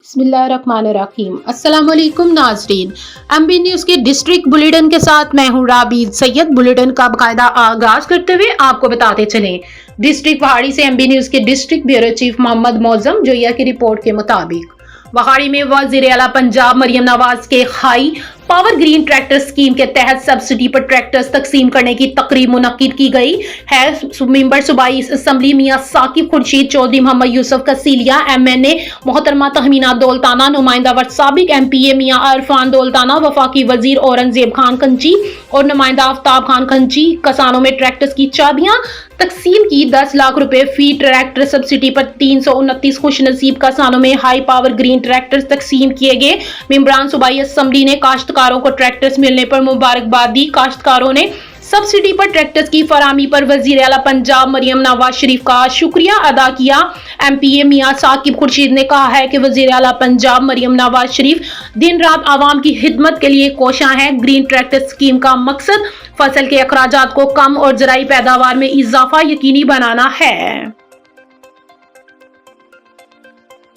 बिस्मिल्लाहिर्रहमानिर्रहीम। अस्सलाम वालेकुम नाज़रीन, एमबी न्यूज़ के डिस्ट्रिक्ट बुलेटिन के साथ मैं हूँ राबीद सैयद। बुलेटिन का बाकायदा आगाज करते हुए आपको बताते चलें, डिस्ट्रिक्ट वहाड़ी से एमबी न्यूज़ के district bureau chief Mohammad Moazzam Joya की रिपोर्ट के मुताबिक वहाड़ी में वज़ीर आला पंजाब मरियम नवाज के high power green tractor scheme के तहत सब्सिडी पर ट्रैक्टर्स तकसीम करने की तकरीब मुनक्किद की गई है। मेंबर सूबाई असम्बली मियां साकिब खुर्शीद चौधरी, मोहम्मद यूसुफ कसीलिया MNA, मोहतरमा तहमीना दौलताना, नुमाइंदा व साबिक MPA मियां अरफान दौलताना, वफाकी वजीर औरंगजेब खान खंची और नुमाइंदा आफ्ताब खान खंची कसानों में ट्रैक्टर्स की चाबियां तकसीम की। 10 लाख रुपए फी ट्रैक्टर सब्सिडी पर 329 खुश नसीब कसानों में हाई पावर ग्रीन ट्रैक्टर्स तकसीम किए गए। मेंबरान सूबाई असम्बली ने काश्तकारों को ट्रैक्टर्स मिलने पर मुबारकबाद दी। काश्तकारों ने सब्सिडी पर ट्रैक्टर्स की फराहमी पर वजीर आला पंजाब मरियम नवाज शरीफ का शुक्रिया अदा किया। MPA मियां साकिब खुर्शीद ने कहा है कि वजीर आला पंजाब मरियम नवाज शरीफ दिन रात आवाम की खिदमत के लिए कोशां है। ग्रीन ट्रैक्टर स्कीम का मकसद फसल के अखराजात को कम और ज़राई पैदावार में इजाफा यकीनी बनाना है।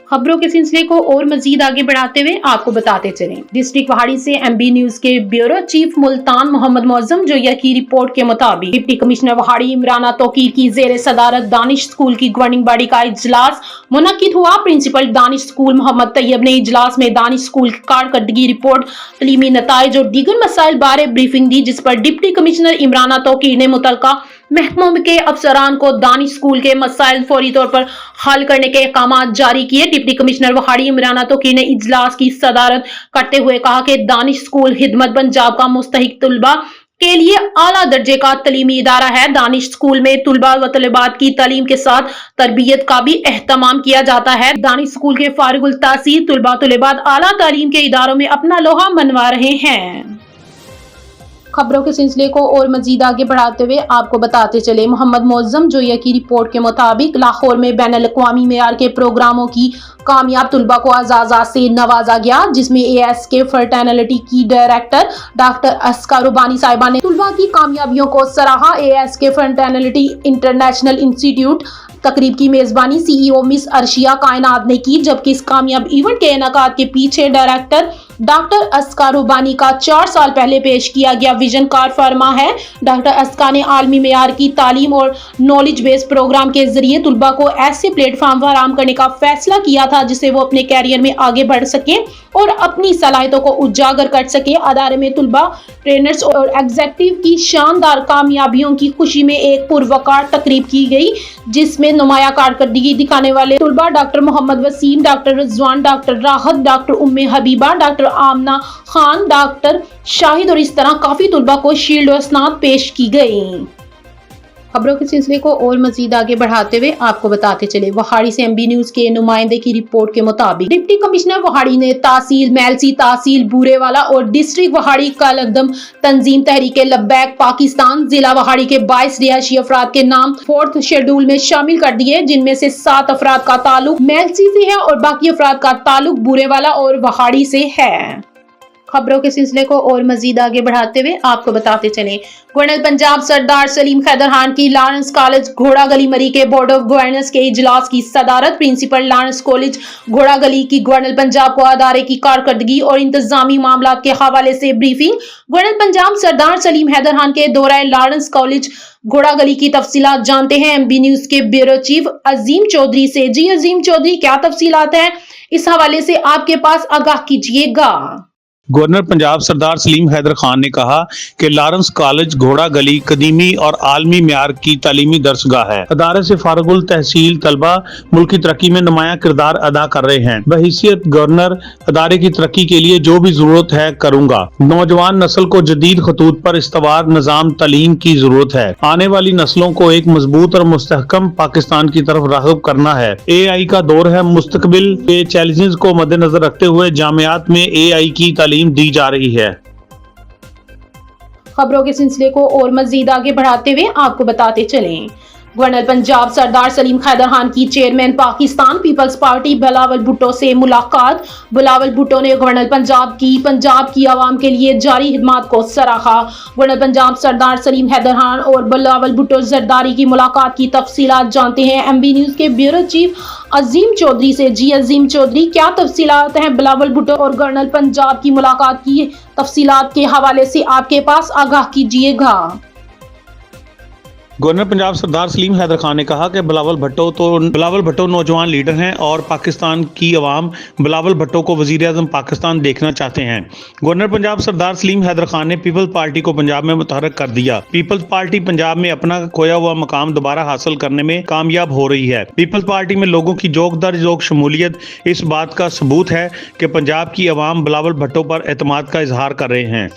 खबरों के सिलसिले को और मजीद आगे बढ़ाते हुए आपको बताते चलें, डिस्ट्रिक्ट वहाड़ी से MB न्यूज़ के ब्यूरो चीफ मुल्तान मोहम्मद मौजम जोया की रिपोर्ट के मुताबिक डिप्टी कमिश्नर वहाड़ी इमराना तौकीर की जेर सदारत दानिश स्कूल की गवर्निंग बॉडी का इजलास मुनक्किद हुआ। प्रिंसिपल दानिश स्कूल मोहम्मद तैयब ने इजलास में दानिश स्कूल की कारकर्दगी रिपोर्ट, तलीमी नताइज और दीगर मसाइल बारे ब्रीफिंग दी, जिस पर डिप्टी कमिश्नर इमराना तौकीर ने मुतलका महकमों के अफसरान को दानिश स्कूल के मसाइल फौरी तौर पर हल करने के अहकाम जारी किए। डिप्टी कमिश्नर वहाड़ी इमराना तौकीर ने इजलास की सदारत करते हुए कहा कि दानिश स्कूल खिदमत पंजाब का मुस्तहिक तुलबा के लिए आला दर्जे का तलीमी इदारा है। दानिश स्कूल में तुलबा व तलबात की तालीम के साथ तरबियत का भी एहतमाम किया जाता है। दानिश स्कूल के फारिगुल तहसील तुलबा तलबात आला तालीम के इदारों में अपना लोहा मनवा रहे हैं। खबरों के सिलसिले को और मजीद आगे बढ़ाते हुए आपको बताते चले, मोहम्मद मौजम जोया की रिपोर्ट के मुताबिक लाहौर में बैनुल अक़वामी मेयार के प्रोग्रामों की कामयाब तुलबा को एजाज़ात से नवाजा गया, जिसमें ASK फर्टर्निटी की डायरेक्टर डॉक्टर अस्का रुबानी साहिबा ने तुलबा की कामयाबियों को सराहा। ASK फर्टर्निटी इंटरनेशनल इंस्टीट्यूट तकरीब की मेजबानी CEO मिस अर्शिया कायनात ने की, जबकि इस कामयाब इवेंट के इनेकाद के पीछे डायरेक्टर डॉक्टर अस्का रुबानी का 4 साल पहले पेश किया गया विजन कार्ड फरमा है। डॉक्टर अस्का ने आलमी मेयार की तालीम और नॉलेज बेस्ड प्रोग्राम के जरिए तुलबा को ऐसे प्लेटफॉर्म फराहम करने का फैसला किया था जिससे वो अपने कैरियर में आगे बढ़ सके और अपनी सलाहियतों को उजागर कर सके। अदारे में तुलबा, ट्रेनर्स और एग्जीक्यूटिव की शानदार कामयाबियों की खुशी में एक पुरवकार तकरीब की गई, जिसमें नुमाया कारकर्दगी दिखाने वाले तुलबा doctor Mohammad Waseem, doctor Rizwan, doctor Rahat, doctor Umme Habiba, doctor Amna Khan, doctor Shahid और इस तरह काफी तुलबा को शील्ड और स्नात पेश की गई। खबरों के सिलसिले को और मजीद आगे बढ़ाते हुए आपको बताते चले, वहाड़ी से MB न्यूज़ के नुमाइंदे की रिपोर्ट के मुताबिक डिप्टी कमिश्नर वहाड़ी ने तहसील मेलसी, तहसील बूरेवाला और डिस्ट्रिक्ट वहाड़ी कलकदम तंजीम तहरीके लब्बैक पाकिस्तान जिला वहाड़ी के 22 रिहायशी अफराद के नाम 4th शेड्यूल में शामिल कर दिए, जिनमें से 7 अफराद का ताल्लुक मेलसी से है और बाकी अफराद का ताल्लुक बूरेवाला और वहाड़ी से है। खबरों के सिलसिले को और मजीद आगे बढ़ाते हुए आपको बताते चलें, गवर्नर पंजाब सरदार सलीम हैदर खान की लॉरेंस कॉलेज घोड़ा गली मरी के बोर्ड ऑफ गवर्नर्स के इजलास की सदारत। प्रिंसिपल लॉरेंस कॉलेज घोड़ा गली की गवर्नर पंजाब को अदारे की कारकर्दगी और इंतजामी मामला के हवाले से ब्रीफिंग। गवर्नर पंजाब सरदार सलीम हैदर खान के दौरान लॉरेंस कॉलेज घोड़ा गली की तफसीलात जानते हैं MB न्यूज़ के ब्यूरो चीफ अजीम चौधरी से। जी अजीम चौधरी, क्या तफसीलात हैं, इस हवाले से आपके पास आगाह कीजिएगा। गवर्नर पंजाब सरदार सलीम हैदर खान ने कहा कि लॉरेंस कॉलेज घोड़ा गली कदीमी और आलमी म्यार की तालीमी दरसगाह है। अदारे से फारगुल तहसील तलबा मुल्क की तरक्की में नुमाया किरदार अदा कर रहे हैं। बहैसियत गवर्नर अदारे की तरक्की के लिए जो भी जरूरत है करूंगा। नौजवान नस्ल को जदीद खतूत पर इस्तवार निजाम तालीम की जरूरत है। आने वाली नस्लों को एक मजबूत और मुस्तहकम पाकिस्तान की तरफ राग़िब करना है। AI का दौर है, मुस्तकबिल के चैलेंजेस को मद्देनजर रखते हुए जामियात में AI की तालीम दी जा रही है। खबरों के सिलसिले को और मजीद आगे बढ़ाते हुए आपको बताते चलें, गवर्नर पंजाब सरदार सलीम हैदर खान की चेयरमैन पाकिस्तान पीपल्स पार्टी बिलावल भुट्टो से मुलाकात। बिलावल भुट्टो ने गवर्नर पंजाब की आवाम के लिए जारी खिदमत को सराहा। गवर्नर पंजाब सरदार सलीम हैदर खान और बिलावल भुट्टो जरदारी की मुलाकात की तफसीलात जानते हैं MB न्यूज के ब्यूरो चीफ अजीम चौधरी से। जी अजीम चौधरी, क्या तफसीलात हैं बिलावल भुट्टो और गवर्नर पंजाब की मुलाकात की तफसीलात के हवाले से आपके पास आगाह कीजिएगा। गवर्नर पंजाब सरदार सलीम हैदर खान ने कहा कि बिलावल भुट्टो नौजवान लीडर हैं और पाकिस्तान की अवाम बिलावल भुट्टो को वज़ीर-ए-आज़म पाकिस्तान देखना चाहते हैं। गवर्नर पंजाब सरदार सलीम हैदर खान ने पीपल्स पार्टी को पंजाब में मुतहर्रिक कर दिया। पीपल्स पार्टी पंजाब में अपना खोया हुआ मकाम दोबारा हासिल करने में कामयाब हो रही है। पीपल्स पार्टी में लोगों की जोक दर जोक शमूलियत इस बात का सबूत है कि पंजाब की अवाम बिलावल भुट्टो पर एतमाद का इजहार कर रहे हैं।